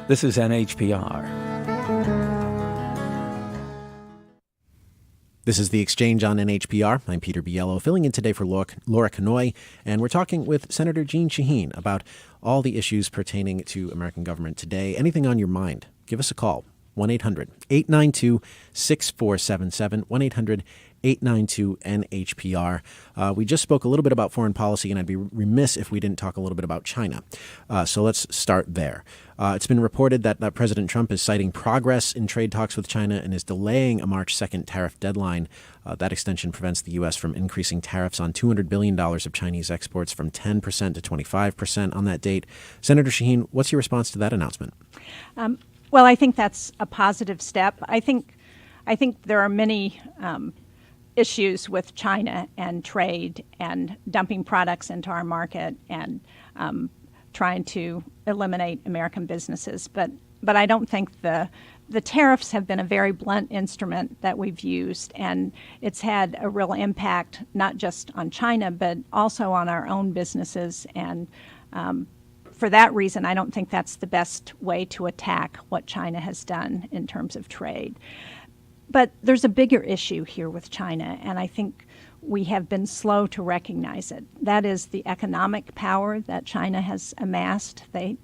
This is NHPR. This is The Exchange on NHPR. I'm Peter Biello, filling in today for Laura Kanoy, and we're talking with Senator Jeanne Shaheen about all the issues pertaining to American government today. Anything on your mind, give us a call, 1-800-892-6477, 1-800-892-NHPR. We just spoke a little bit about foreign policy, and I'd be remiss if we didn't talk a little bit about China. So let's start there. It's been reported that President Trump is citing progress in trade talks with China and is delaying a March 2nd tariff deadline. That extension prevents the U.S. from increasing tariffs on $200 billion of Chinese exports from 10% to 25% on that date. Senator Shaheen, what's your response to that announcement? Well, I think that's a positive step. I think there are many issues with China and trade and dumping products into our market and trying to eliminate American businesses. But I don't think the tariffs have been a very blunt instrument that we've used, and it's had a real impact not just on China but also on our own businesses. And for that reason, I don't think that's the best way to attack what China has done in terms of trade. But there's a bigger issue here with China, and I think we have been slow to recognize it. That is the economic power that China has amassed. They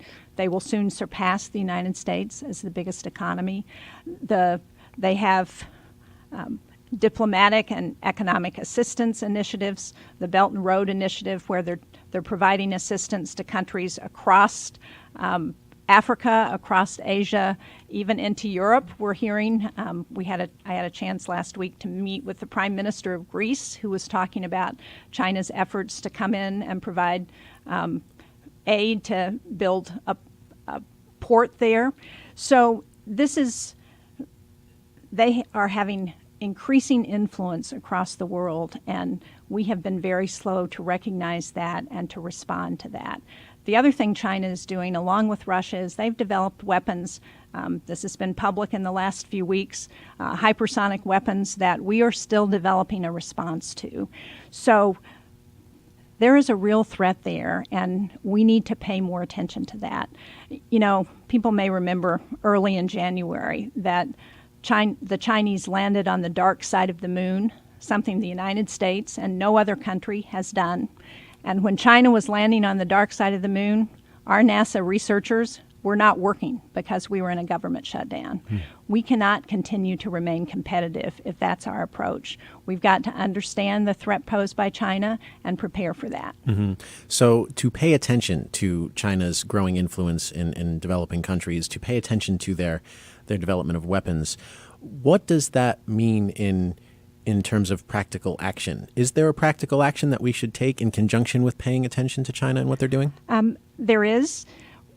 will soon surpass the United States as the biggest economy. They have diplomatic and economic assistance initiatives, the Belt and Road Initiative, where they're providing assistance to countries across Africa, across Asia, even into Europe. We're hearing, I had a chance last week to meet with the Prime Minister of Greece, who was talking about China's efforts to come in and provide aid to build a port there. So they are having increasing influence across the world, and we have been very slow to recognize that and to respond to that. The other thing China is doing, along with Russia, is they've developed weapons. This has been public in the last few weeks, hypersonic weapons that we are still developing a response to. So there is a real threat there, and we need to pay more attention to that. You know, people may remember early in January that the Chinese landed on the dark side of the moon, something the United States and no other country has done. And when China was landing on the dark side of the moon, our NASA researchers were not working because we were in a government shutdown. We cannot continue to remain competitive if that's our approach. We've got to understand the threat posed by China and prepare for that. Mm-hmm. So to pay attention to China's growing influence in developing countries, to pay attention to their development of weapons, what does that mean in terms of practical action? Is there a practical action that we should take in conjunction with paying attention to China and what they're doing? There is.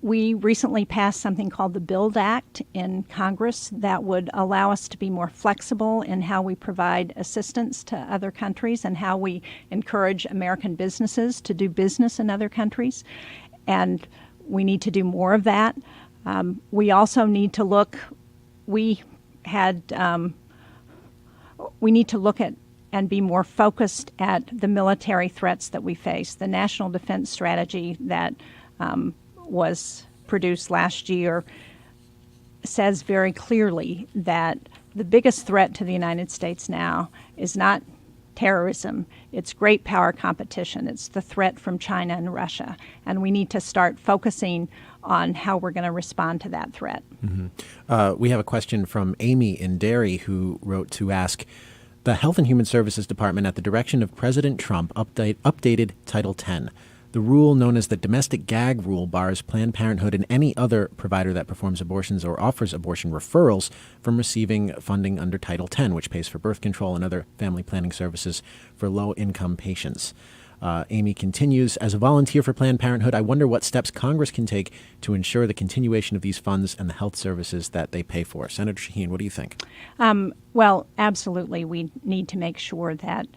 We recently passed something called the BUILD Act in Congress that would allow us to be more flexible in how we provide assistance to other countries and how we encourage American businesses to do business in other countries. And we need to do more of that. We also need to look we need to look at and be more focused at the military threats that we face. The National Defense Strategy that was produced last year says very clearly that the biggest threat to the United States now is not terrorism, it's great power competition. It's the threat from China and Russia. And we need to start focusing on how we're going to respond to that threat. Mm-hmm. We have a question from Amy in Derry who wrote to ask, the Health and Human Services Department, at the direction of President Trump, updated Title X. The rule, known as the domestic gag rule, bars Planned Parenthood and any other provider that performs abortions or offers abortion referrals from receiving funding under Title X, which pays for birth control and other family planning services for low-income patients. Amy continues, as a volunteer for Planned Parenthood, I wonder what steps Congress can take to ensure the continuation of these funds and the health services that they pay for. Senator Shaheen, what do you think? Well, absolutely. We need to make sure that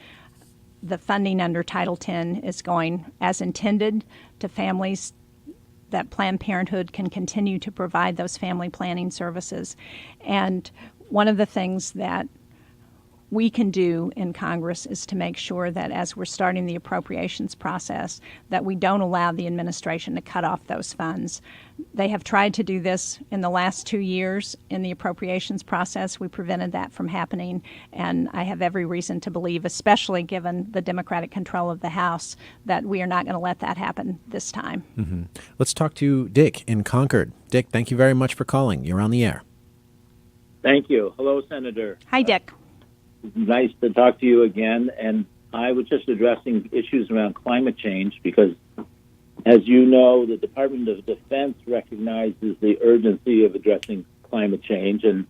the funding under Title X is going as intended to families, that Planned Parenthood can continue to provide those family planning services. And one of the things that we can do in Congress is to make sure that as we're starting the appropriations process, that we don't allow the administration to cut off those funds. They have tried to do this in the last 2 years in the appropriations process. We prevented that from happening, and I have every reason to believe, especially given the Democratic control of the House, that we are not going to let that happen this time. Mm-hmm. Let's talk to Dick in Concord. Dick, thank you very much for calling. You're on the air. Thank you. Hello, Senator. Hi, Dick. Nice to talk to you again. And I was just addressing issues around climate change because, as you know, the Department of Defense recognizes the urgency of addressing climate change. And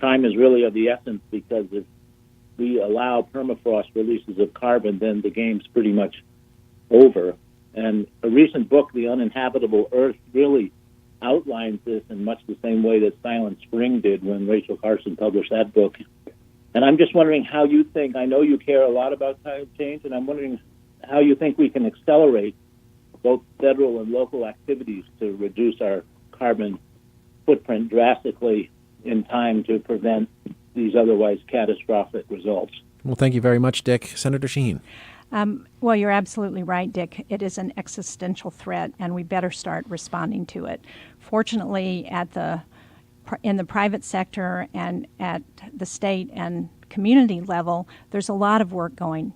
time is really of the essence because if we allow permafrost releases of carbon, then the game's pretty much over. And a recent book, The Uninhabitable Earth, really outlines this in much the same way that Silent Spring did when Rachel Carson published that book. And I'm just wondering how you think, I know you care a lot about climate change, and I'm wondering how you think we can accelerate both federal and local activities to reduce our carbon footprint drastically in time to prevent these otherwise catastrophic results. Well, thank you very much, Dick. Senator Shaheen. Well, you're absolutely right, Dick. It is an existential threat, and we better start responding to it. Fortunately, in the private sector and at the state and community level, there's a lot of work going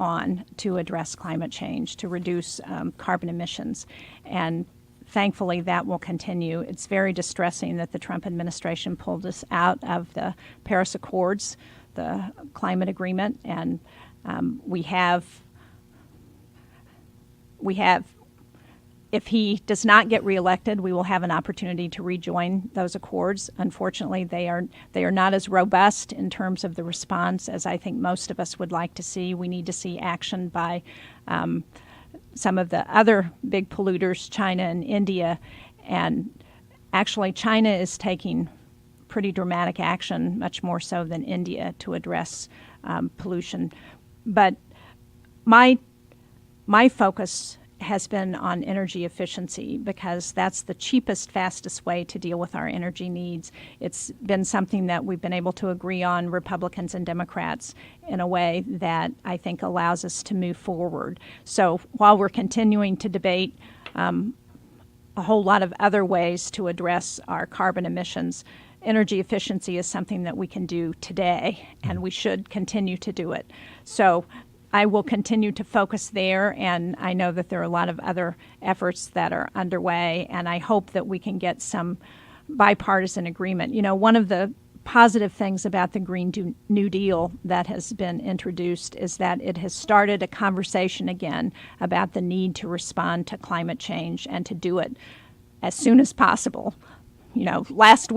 on to address climate change, to reduce carbon emissions. And thankfully, that will continue. It's very distressing that the Trump administration pulled us out of the Paris Accords, the climate agreement, and we have, if he does not get reelected, we will have an opportunity to rejoin those accords. Unfortunately, they are not as robust in terms of the response as I think most of us would like to see. We need to see action by some of the other big polluters, China and India. And actually, China is taking pretty dramatic action, much more so than India, to address pollution. But my focus has been on energy efficiency because that's the cheapest, fastest way to deal with our energy needs. It's been something that we've been able to agree on, Republicans and Democrats, in a way that I think allows us to move forward. So while we're continuing to debate a whole lot of other ways to address our carbon emissions, energy efficiency is something that we can do today, and we should continue to do it. So I will continue to focus there, and I know that there are a lot of other efforts that are underway, and I hope that we can get some bipartisan agreement. You know, one of the positive things about the Green New Deal that has been introduced is that it has started a conversation again about the need to respond to climate change and to do it as soon as possible. You know, last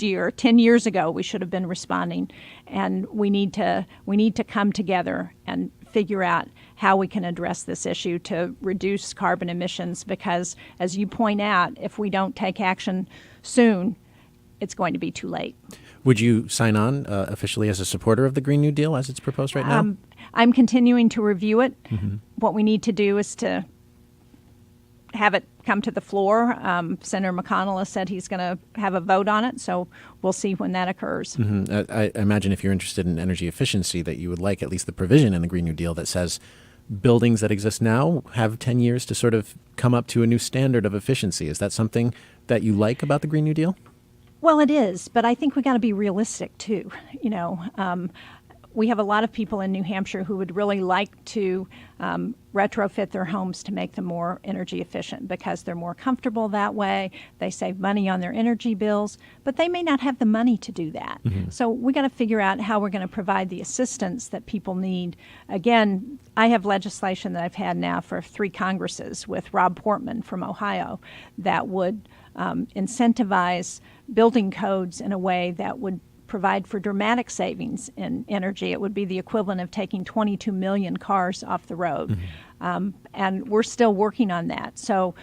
year, 10 years ago, we should have been responding, and we need to come together and figure out how we can address this issue to reduce carbon emissions because, as you point out, if we don't take action soon, it's going to be too late. Would you sign on officially as a supporter of the Green New Deal as it's proposed right now? I'm continuing to review it. Mm-hmm. What we need to do is to have it come to the floor. Senator McConnell has said he's going to have a vote on it, so we'll see when that occurs. Mm-hmm. I imagine if you're interested in energy efficiency that you would like at least the provision in the Green New Deal that says buildings that exist now have 10 years to sort of come up to a new standard of efficiency. Is that something that you like about the Green New Deal? Well, it is, but I think we got to be realistic too. We have a lot of people in New Hampshire who would really like to retrofit their homes to make them more energy efficient because they're more comfortable that way. They save money on their energy bills, but they may not have the money to do that. Mm-hmm. So we got to figure out how we're going to provide the assistance that people need. Again, I have legislation that I've had now for 3 Congresses with Rob Portman from Ohio that would incentivize building codes in a way that would provide for dramatic savings in energy. It would be the equivalent of taking 22 million cars off the road. Mm-hmm. And we're still working on that. So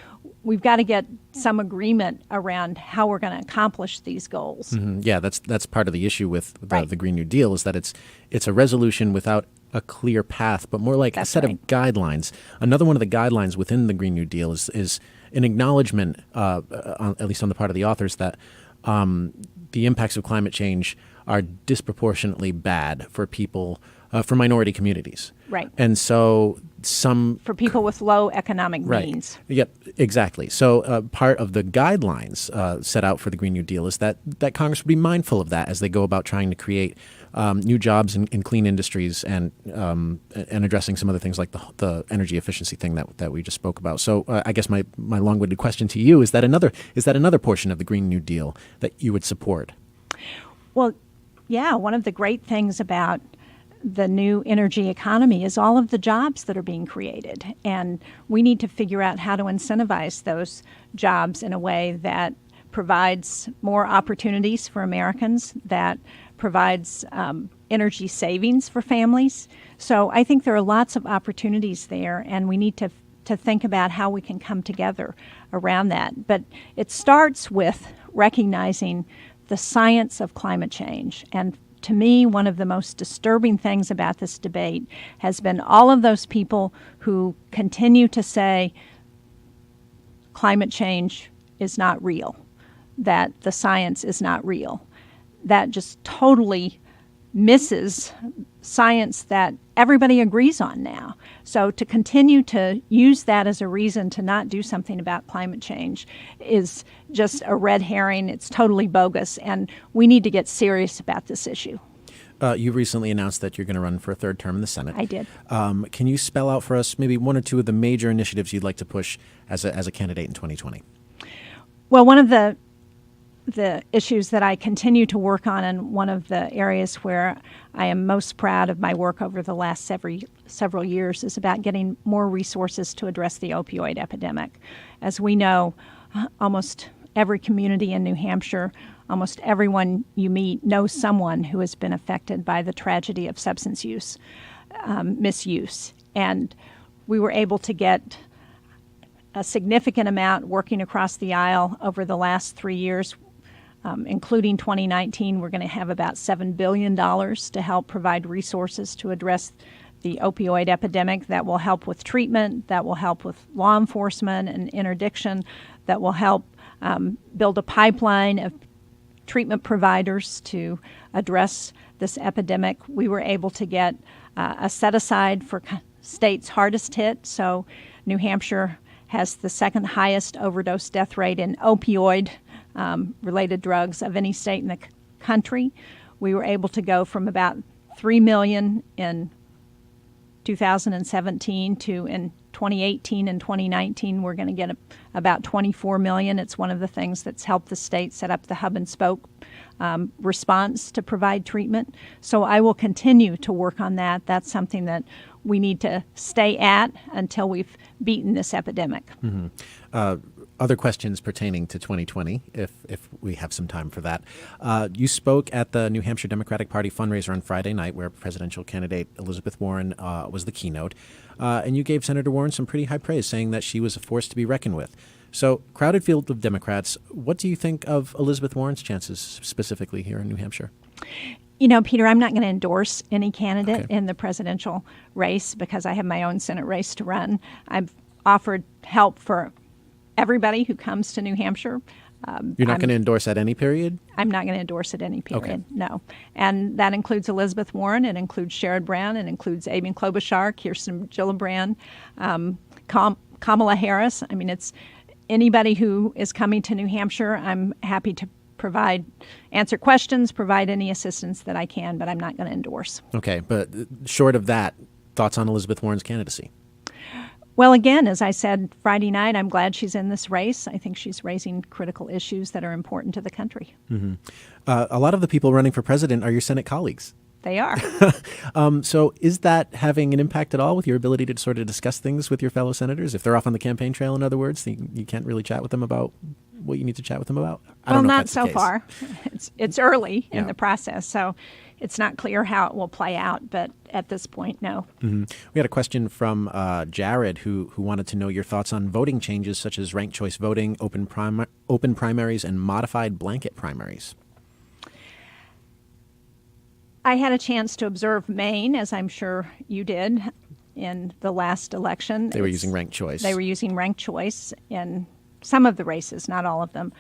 we've got to get some agreement around how we're going to accomplish these goals. Mm-hmm. Yeah, that's part of the issue with the Green New Deal is that it's a resolution without a clear path, but more like a set of guidelines. Another one of the guidelines within the Green New Deal is an acknowledgement, at least on the part of the authors, that the impacts of climate change are disproportionately bad for people, for minority communities. Right. And so for people with low economic means. Yep, exactly. So part of the guidelines set out for the Green New Deal is that Congress would be mindful of that as they go about trying to create new jobs in clean industries and addressing some other things like the energy efficiency thing that we just spoke about. So I guess my long-winded question to you is that another portion of the Green New Deal that you would support? Well, yeah, one of the great things about the new energy economy is all of the jobs that are being created. And we need to figure out how to incentivize those jobs in a way that provides more opportunities for Americans, that provides energy savings for families. So I think there are lots of opportunities there, and we need to think about how we can come together around that. But it starts with recognizing the science of climate change. And to me, one of the most disturbing things about this debate has been all of those people who continue to say climate change is not real, that the science is not real. That just totally misses science that everybody agrees on now. So to continue to use that as a reason to not do something about climate change is just a red herring. It's totally bogus, and we need to get serious about this issue. You recently announced that you're going to run for a 3rd term in the Senate. I did. Can you spell out for us maybe one or two of the major initiatives you'd like to push as a candidate in 2020? Well, one of the issues that I continue to work on, and one of the areas where I am most proud of my work over the last several years, is about getting more resources to address the opioid epidemic. As we know, almost every community in New Hampshire, almost everyone you meet knows someone who has been affected by the tragedy of substance use, misuse. And we were able to get a significant amount working across the aisle over the last 3 years. Including 2019, we're going to have about $7 billion to help provide resources to address the opioid epidemic. That will help with treatment, that will help with law enforcement and interdiction, that will help build a pipeline of treatment providers to address this epidemic. We were able to get a set-aside for states hardest hit. So New Hampshire has the 2nd highest overdose death rate in opioid related drugs of any state in the country. We were able to go from about 3 million in 2017 to in 2018 and 2019 we're going to get about 24 million. It's one of the things that's helped the state set up the hub and spoke response to provide treatment. So I will continue to work on that. That's something that we need to stay at until we've beaten this epidemic. Mm-hmm. Other questions pertaining to 2020, if we have some time for that. You spoke at the New Hampshire Democratic Party fundraiser on Friday night, where presidential candidate Elizabeth Warren was the keynote. And you gave Senator Warren some pretty high praise, saying that she was a force to be reckoned with. So, crowded field of Democrats, what do you think of Elizabeth Warren's chances specifically here in New Hampshire? You know, Peter, I'm not going to endorse any candidate in the presidential race because I have my own Senate race to run. I've offered help for everybody who comes to New Hampshire. You're not going to endorse at any period? I'm not going to endorse at any period, Okay. no. And that includes Elizabeth Warren, it includes Sherrod Brown, it includes Amy Klobuchar, Kirsten Gillibrand, Kamala Harris. I mean, it's anybody who is coming to New Hampshire. I'm happy to answer questions, provide any assistance that I can, but I'm not going to endorse. Okay, but short of that, thoughts on Elizabeth Warren's candidacy? Well, again, as I said Friday night, I'm glad she's in this race. I think she's raising critical issues that are important to the country. Mm-hmm. A lot of the people running for president are your Senate colleagues. They are. So is that having an impact at all with your ability to sort of discuss things with your fellow senators? If they're off on the campaign trail, in other words, you can't really chat with them about what you need to chat with them about? I don't know not if that's the so case. far. It's early in Yeah. the process, so it's not clear how it will play out, but at this point, no. Mm-hmm. We had a question from Jared who wanted to know your thoughts on voting changes such as ranked choice voting, open primaries, and modified blanket primaries. I had a chance to observe Maine, as I'm sure you did, in the last election. They were using ranked choice. They were using ranked choice in some of the races, not all of them.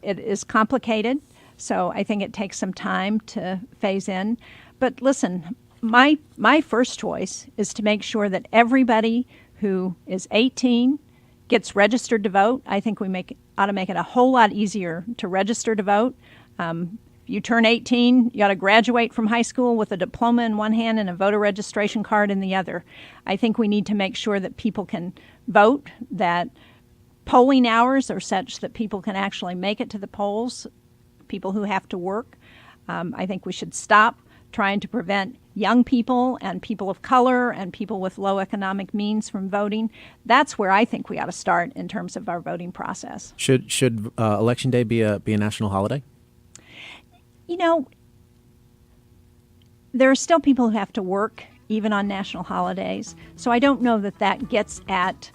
It is complicated, so I think it takes some time to phase in. But listen, my first choice is to make sure that everybody who is 18 gets registered to vote. I think we ought to make it a whole lot easier to register to vote. You turn 18, you ought to graduate from high school with a diploma in one hand and a voter registration card in the other. I think we need to make sure that people can vote, that polling hours are such that people can actually make it to the polls, people who have to work. I think we should stop trying to prevent young people and people of color and people with low economic means from voting. That's where I think we ought to start in terms of our voting process. Should Election Day be a national holiday? You know, there are still people who have to work even on national holidays. So I don't know that gets at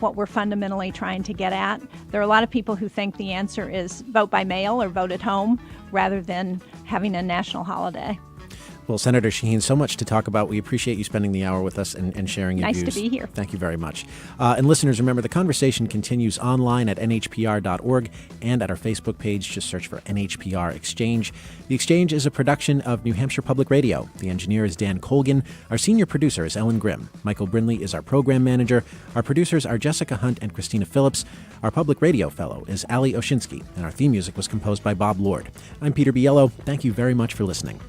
what we're fundamentally trying to get at. There are a lot of people who think the answer is vote by mail or vote at home rather than having a national holiday. Well, Senator Shaheen, so much to talk about. We appreciate you spending the hour with us and sharing your views. Nice to be here. Thank you very much. And listeners, remember, the conversation continues online at NHPR.org and at our Facebook page. Just search for NHPR Exchange. The Exchange is a production of New Hampshire Public Radio. The engineer is Dan Colgan. Our senior producer is Ellen Grimm. Michael Brindley is our program manager. Our producers are Jessica Hunt and Christina Phillips. Our public radio fellow is Ali Oshinsky. And our theme music was composed by Bob Lord. I'm Peter Biello. Thank you very much for listening.